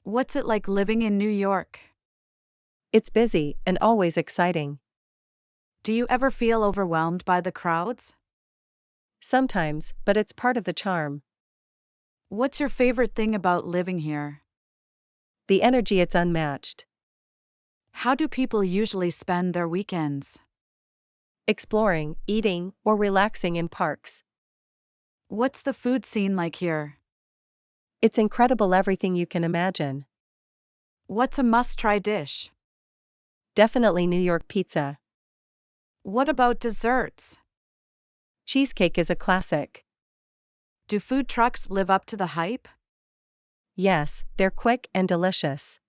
What's it like living in New York? It's busy and always exciting. Do you ever feel overwhelmed by the crowds? Sometimes, but it's part of the charm. What's your favorite thing about living here? The energy, it's unmatched. How do people usually spend their weekends? Exploring, eating, or relaxing in parks. What's the food scene like here? It's incredible, everything you can imagine. What's a must-try dish? Definitely New York pizza. What about desserts? Cheesecake is a classic. Do food trucks live up to the hype? Yes, they're quick and delicious.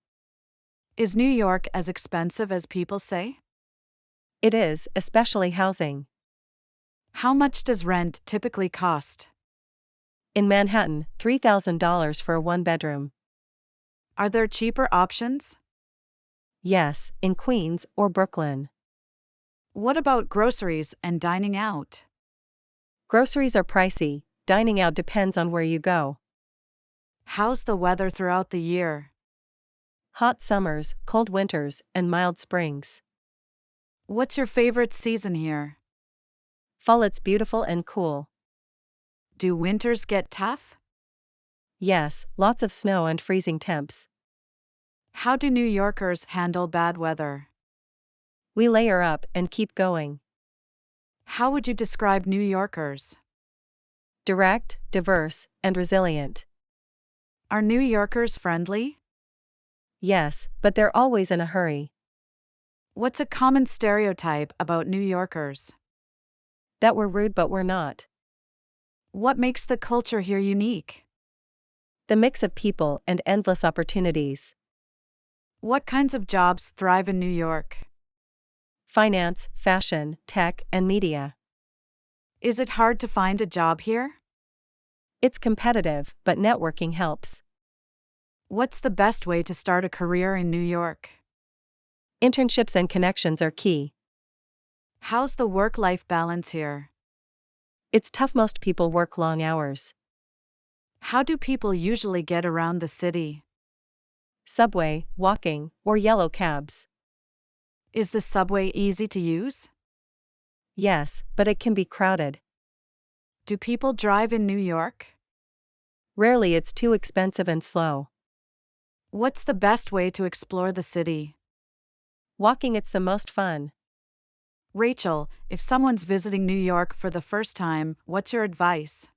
Is New York as expensive as people say? It is, especially housing. How much does rent typically cost? In Manhattan, $3,000 for a one-bedroom. Are there cheaper options? Yes, in Queens or Brooklyn. What about groceries and dining out? Groceries are pricey, dining out depends on where you go. How's the weather throughout the year? Hot summers, cold winters, and mild springs. What's your favorite season here? Fall, it's beautiful and cool. Do winters get tough? Yes, lots of snow and freezing temps. How do New Yorkers handle bad weather? We layer up and keep going. How would you describe New Yorkers? Direct, diverse, and resilient. Are New Yorkers friendly? Yes, but they're always in a hurry. What's a common stereotype about New Yorkers? That we're rude, but we're not. What makes the culture here unique? The mix of people and endless opportunities. What kinds of jobs thrive in New York? Finance, fashion, tech, and media. Is it hard to find a job here? It's competitive, but networking helps. What's the best way to start a career in New York? Internships and connections are key. How's the work-life balance here? It's tough, most people work long hours. How do people usually get around the city? Subway, walking, or yellow cabs. Is the subway easy to use? Yes, but it can be crowded. Do people drive in New York? Rarely, it's too expensive and slow. What's the best way to explore the city? Walking, it's the most fun. Rachel, if someone's visiting New York for the first time, what's your advice?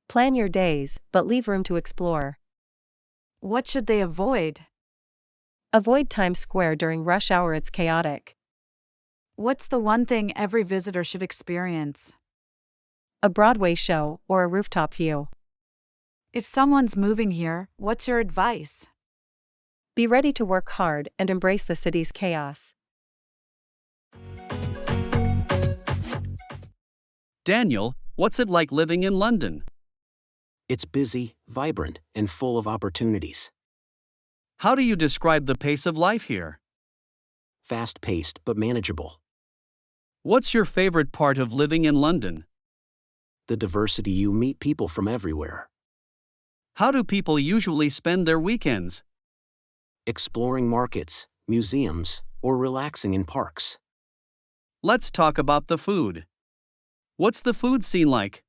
Plan your days, but leave room to explore. What should they avoid? Avoid Times Square during rush hour, it's chaotic. What's the one thing every visitor should experience? A Broadway show or a rooftop view. If someone's moving here, what's your advice? Be ready to work hard and embrace the city's chaos. Daniel, what's it like living in London? It's busy, vibrant, and full of opportunities. How do you describe the pace of life here? Fast-paced but manageable. What's your favorite part of living in London? The diversity, you meet people from everywhere. How do people usually spend their weekends? Exploring markets, museums, or relaxing in parks. Let's talk about the food. What's the food scene like?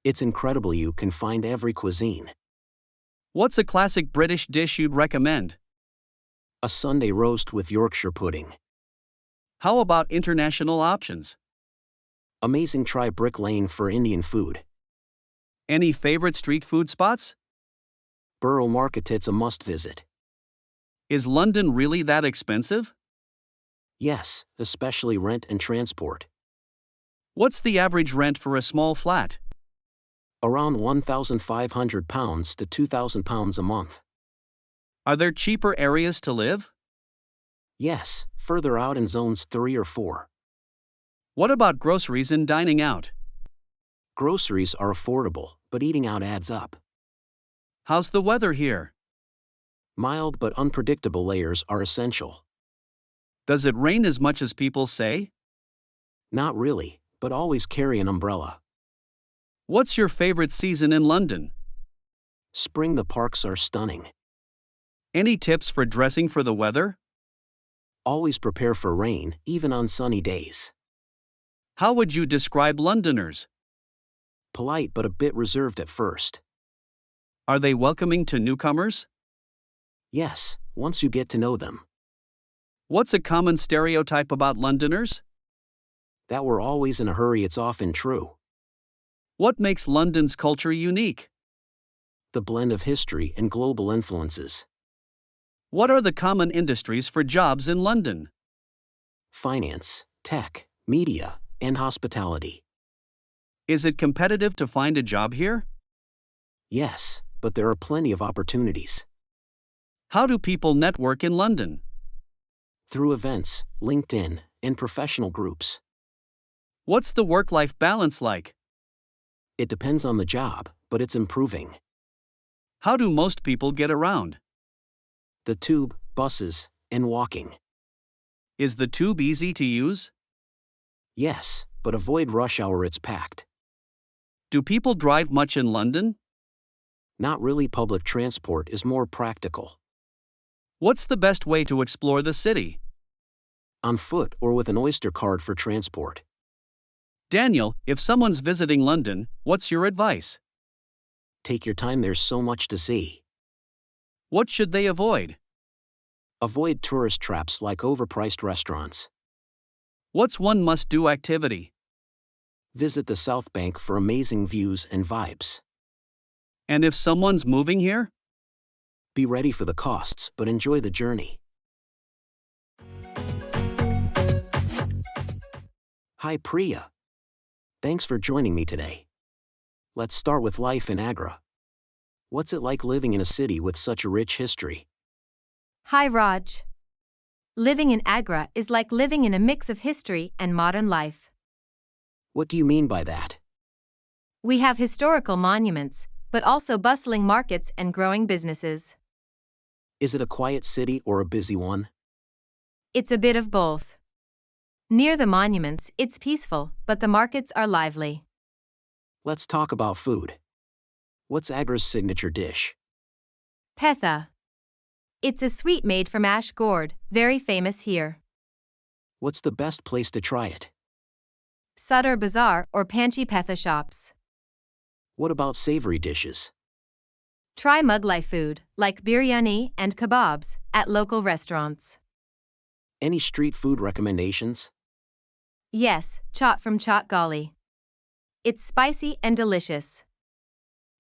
It's incredible, you can find every cuisine. What's a classic British dish you'd recommend? A Sunday roast with Yorkshire pudding. How about international options? Amazing, try Brick Lane for Indian food. Any favorite street food spots? Borough Market, it's a must visit. Is London really that expensive? Yes, especially rent and transport. What's the average rent for a small flat? Around £1,500 to £2,000 a month. Are there cheaper areas to live? Yes, further out in zones 3 or 4. What about groceries and dining out? Groceries are affordable, but eating out adds up. How's the weather here? Mild but unpredictable layers are essential. Does it rain as much as people say? Not really, but always carry an umbrella. What's your favorite season in London? Spring, the parks are stunning. Any tips for dressing for the weather? Always prepare for rain, even on sunny days. How would you describe Londoners? Polite but a bit reserved at first. Are they welcoming to newcomers? Yes, once you get to know them. What's a common stereotype about Londoners? That we're always in a hurry, it's often true. What makes London's culture unique? The blend of history and global influences. What are the common industries for jobs in London? Finance, tech, media, and hospitality. Is it competitive to find a job here? Yes, but there are plenty of opportunities. How do people network in London? Through events, LinkedIn, and professional groups. What's the work-life balance like? It depends on the job, but it's improving. How do most people get around? The tube, buses, and walking. Is the tube easy to use? Yes, but avoid rush hour, it's packed. Do people drive much in London? Not really, public transport is more practical. What's the best way to explore the city? On foot or with an Oyster card for transport. Daniel, if someone's visiting London, what's your advice? Take your time, there's so much to see. What should they avoid? Avoid tourist traps like overpriced restaurants. What's one must-do activity? Visit the South Bank for amazing views and vibes. And if someone's moving here? Be ready for the costs, but enjoy the journey. Hi Priya. Thanks for joining me today. Let's start with life in Agra. What's it like living in a city with such a rich history? Hi Raj. Living in Agra is like living in a mix of history and modern life. What do you mean by that? We have historical monuments, but also bustling markets and growing businesses. Is it a quiet city or a busy one? It's a bit of both. Near the monuments, it's peaceful, but the markets are lively. Let's talk about food. What's Agra's signature dish? Petha. It's a sweet made from ash gourd, very famous here. What's the best place to try it? Sadar Bazaar or Panchi Petha shops. What about savory dishes? Try Mughlai food, like biryani and kebabs, at local restaurants. Any street food recommendations? Yes, chaat from Chaat Gali. It's spicy and delicious.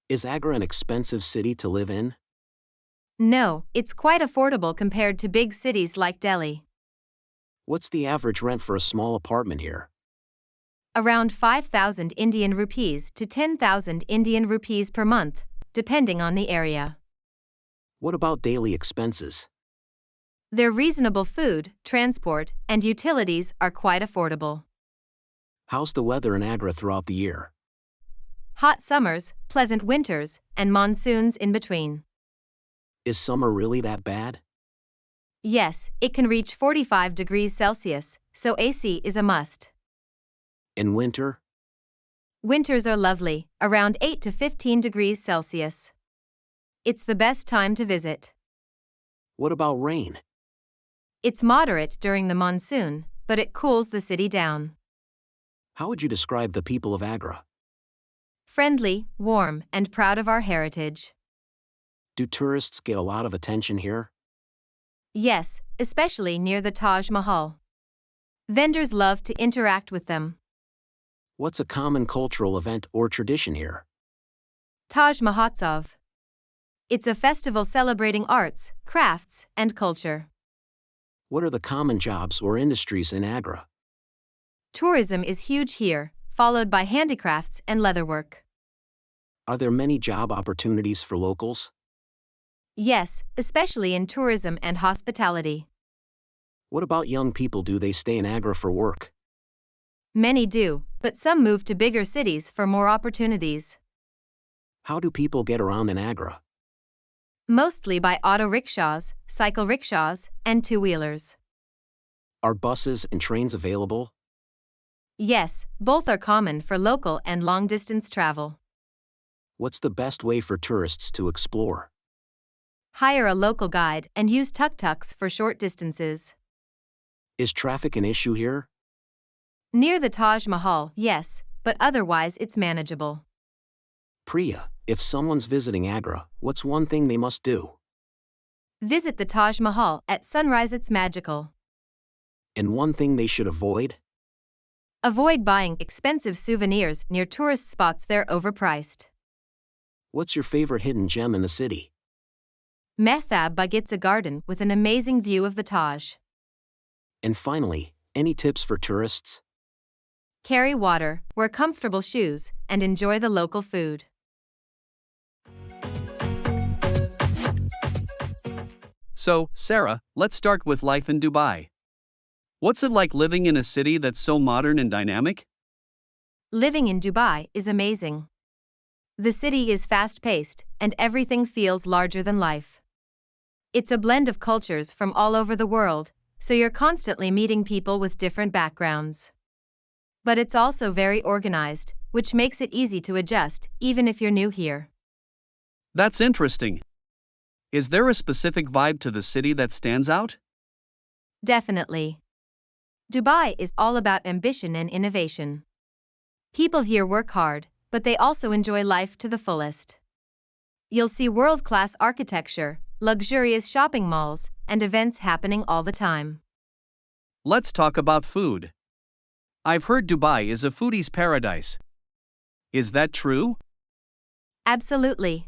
Is Agra an expensive city to live in? No, it's quite affordable compared to big cities like Delhi. What's the average rent for a small apartment here? Around 5,000 Indian rupees to 10,000 Indian rupees per month, depending on the area. What about daily expenses? Their reasonable food, transport, and utilities are quite affordable. How's the weather in Agra throughout the year? Hot summers, pleasant winters, and monsoons in between. Is summer really that bad? Yes, it can reach 45 degrees Celsius, so AC is a must. In winter? Winters are lovely, around 8 to 15 degrees Celsius. It's the best time to visit. What about rain? It's moderate during the monsoon, but it cools the city down. How would you describe the people of Agra? Friendly, warm, and proud of our heritage. Do tourists get a lot of attention here? Yes, especially near the Taj Mahal. Vendors love to interact with them. What's a common cultural event or tradition here? Taj Mahotsav. It's a festival celebrating arts, crafts, and culture. What are the common jobs or industries in Agra? Tourism is huge here, followed by handicrafts and leatherwork. Are there many job opportunities for locals? Yes, especially in tourism and hospitality. What about young people? Do they stay in Agra for work? Many do, but some move to bigger cities for more opportunities. How do people get around in Agra? Mostly by auto rickshaws, cycle rickshaws, and two-wheelers. Are buses and trains available? Yes, both are common for local and long-distance travel. What's the best way for tourists to explore? Hire a local guide and use tuk-tuks for short distances. Is traffic an issue here? Near the Taj Mahal, yes, but otherwise it's manageable. Priya, if someone's visiting Agra, what's one thing they must do? Visit the Taj Mahal at sunrise, it's magical. And one thing they should avoid? Avoid buying expensive souvenirs near tourist spots, they're overpriced. What's your favorite hidden gem in the city? Mehtab Bagitsa Garden with an amazing view of the Taj. And finally, any tips for tourists? Carry water, wear comfortable shoes, and enjoy the local food. So, Sarah, let's start with life in Dubai. What's it like living in a city that's so modern and dynamic? Living in Dubai is amazing. The city is fast-paced, and everything feels larger than life. It's a blend of cultures from all over the world, so you're constantly meeting people with different backgrounds. But it's also very organized, which makes it easy to adjust, even if you're new here. That's interesting. Is there a specific vibe to the city that stands out? Definitely. Dubai is all about ambition and innovation. People here work hard, but they also enjoy life to the fullest. You'll see world-class architecture, luxurious shopping malls, and events happening all the time. Let's talk about food. I've heard Dubai is a foodie's paradise. Is that true? Absolutely.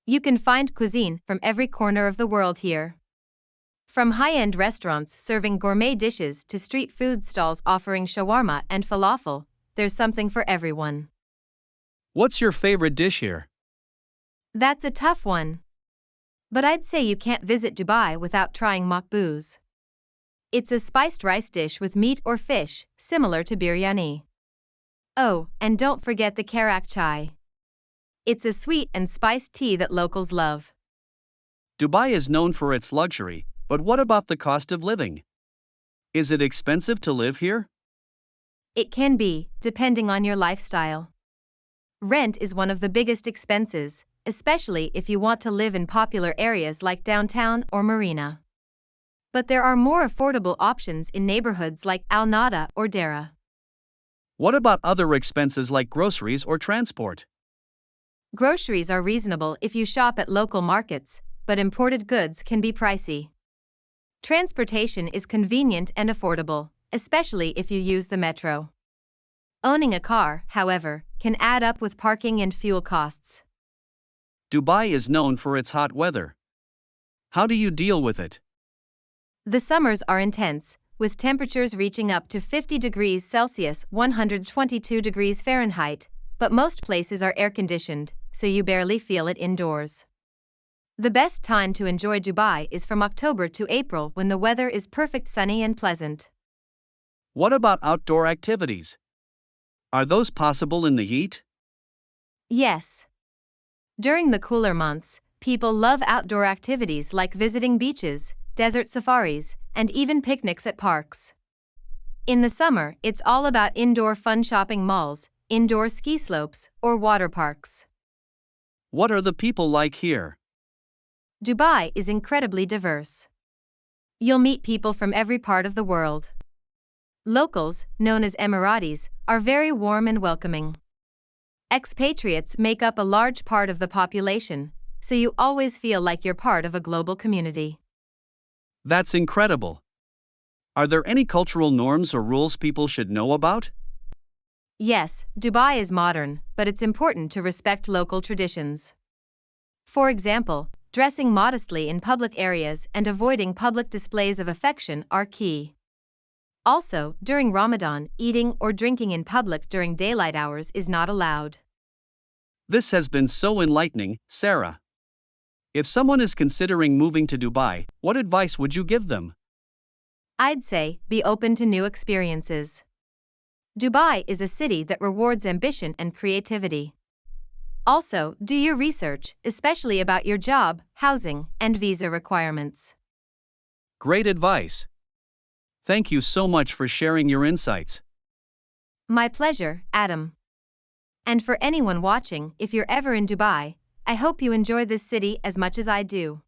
You can find cuisine from every corner of the world here. From high-end restaurants serving gourmet dishes to street food stalls offering shawarma and falafel, there's something for everyone. What's your favorite dish here? That's a tough one. But I'd say you can't visit Dubai without trying makbuz. It's a spiced rice dish with meat or fish, similar to biryani. Oh, and don't forget the karak chai. It's a sweet and spiced tea that locals love. Dubai is known for its luxury, but what about the cost of living? Is it expensive to live here? It can be, depending on your lifestyle. Rent is one of the biggest expenses, especially if you want to live in popular areas like downtown or Marina. But there are more affordable options in neighborhoods like Al Nada or Dera. What about other expenses like groceries or transport? Groceries are reasonable if you shop at local markets, but imported goods can be pricey. Transportation is convenient and affordable, especially if you use the metro. Owning a car, however, can add up with parking and fuel costs. Dubai is known for its hot weather. How do you deal with it? The summers are intense, with temperatures reaching up to 50 degrees Celsius (122 degrees Fahrenheit), but most places are air-conditioned, so you barely feel it indoors. The best time to enjoy Dubai is from October to April when the weather is perfect, sunny and pleasant. What about outdoor activities? Are those possible in the heat? Yes. During the cooler months, people love outdoor activities like visiting beaches, desert safaris, and even picnics at parks. In the summer, it's all about indoor fun, shopping malls, indoor ski slopes, or water parks. What are the people like here? Dubai is incredibly diverse. You'll meet people from every part of the world. Locals, known as Emiratis, are very warm and welcoming. Expatriates make up a large part of the population, so you always feel like you're part of a global community. That's incredible. Are there any cultural norms or rules people should know about? Yes, Dubai is modern, but it's important to respect local traditions. For example, dressing modestly in public areas and avoiding public displays of affection are key. Also, during Ramadan, eating or drinking in public during daylight hours is not allowed. This has been so enlightening, Sarah. If someone is considering moving to Dubai, what advice would you give them? I'd say, be open to new experiences. Dubai is a city that rewards ambition and creativity. Also, do your research, especially about your job, housing, and visa requirements. Great advice. Thank you so much for sharing your insights. My pleasure, Adam. And for anyone watching, if you're ever in Dubai, I hope you enjoy this city as much as I do.